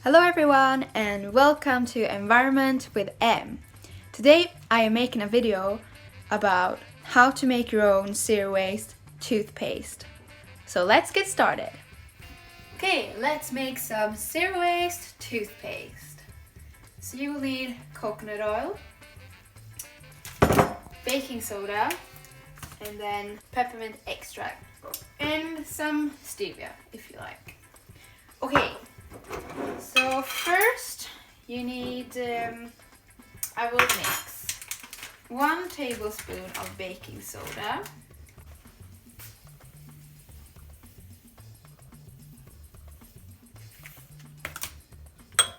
Hello everyone and welcome to Environment with M. Today I am making a video about how to make your own zero waste toothpaste. So let's get started. Okay, let's make some zero waste toothpaste. So you will need coconut oil, baking soda, and then peppermint extract, and some stevia if you like. Okay, so first you need, I will mix 1 tablespoon of baking soda,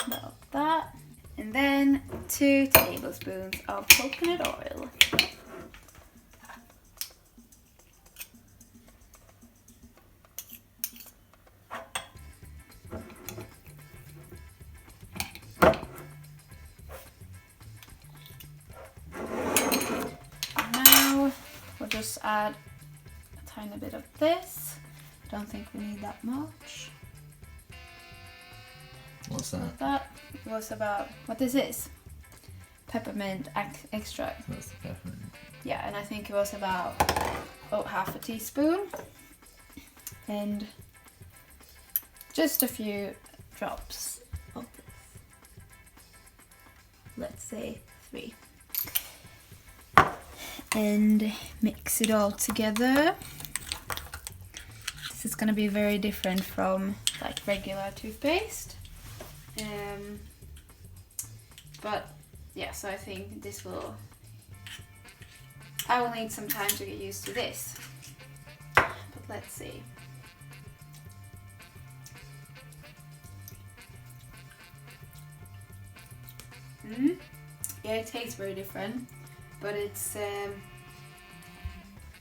about that, and then 2 tablespoons of coconut oil. Just add a tiny bit of this. Don't think we need that much. What's that? That was about, what is this? Peppermint extract. That's the peppermint. Yeah, and I think it was about half a teaspoon. And just a few drops of this. Let's say 3. And mix it all together. This is going to be very different from like regular toothpaste. But yeah, so I think this will, I will need some time to get used to this. But let's see. Yeah, it tastes very different. But it's,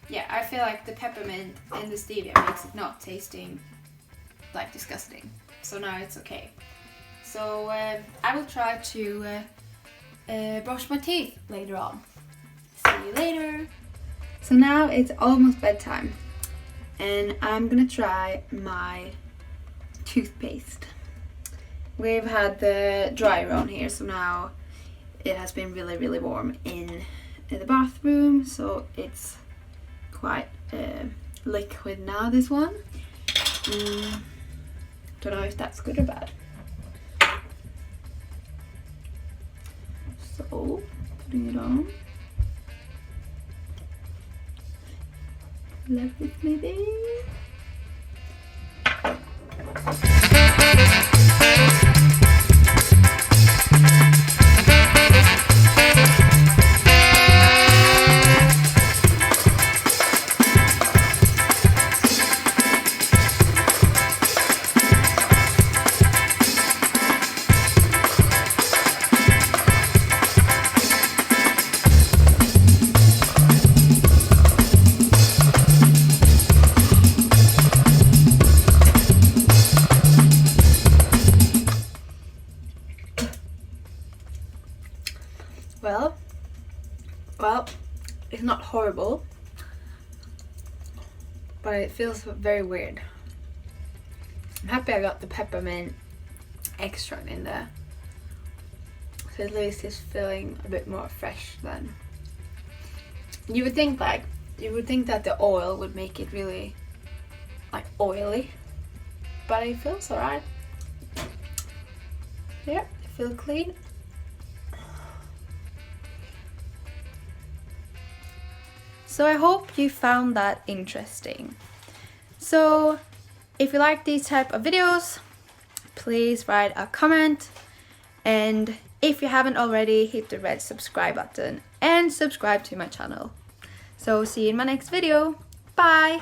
yeah, I feel like the peppermint and the stevia makes it not tasting like disgusting. So now it's okay. So I will try to brush my teeth later on. See you later. So now it's almost bedtime and I'm gonna try my toothpaste. We've had the dryer on here, so now it has been really warm in the bathroom, so it's quite liquid now, this one. Don't know if that's good or bad. So putting it on. Like this maybe. Well, it's not horrible, but it feels very weird. I'm happy I got the peppermint extract in there, so at least it's feeling a bit more fresh than you would think. Like, you would think that the oil would make it really like oily, but it feels alright. Yeah, I feel clean. So I hope you found that interesting. So if you like these type of videos, please write a comment, and if you haven't already, hit the red subscribe button and subscribe to my channel. So see you in my next video. Bye!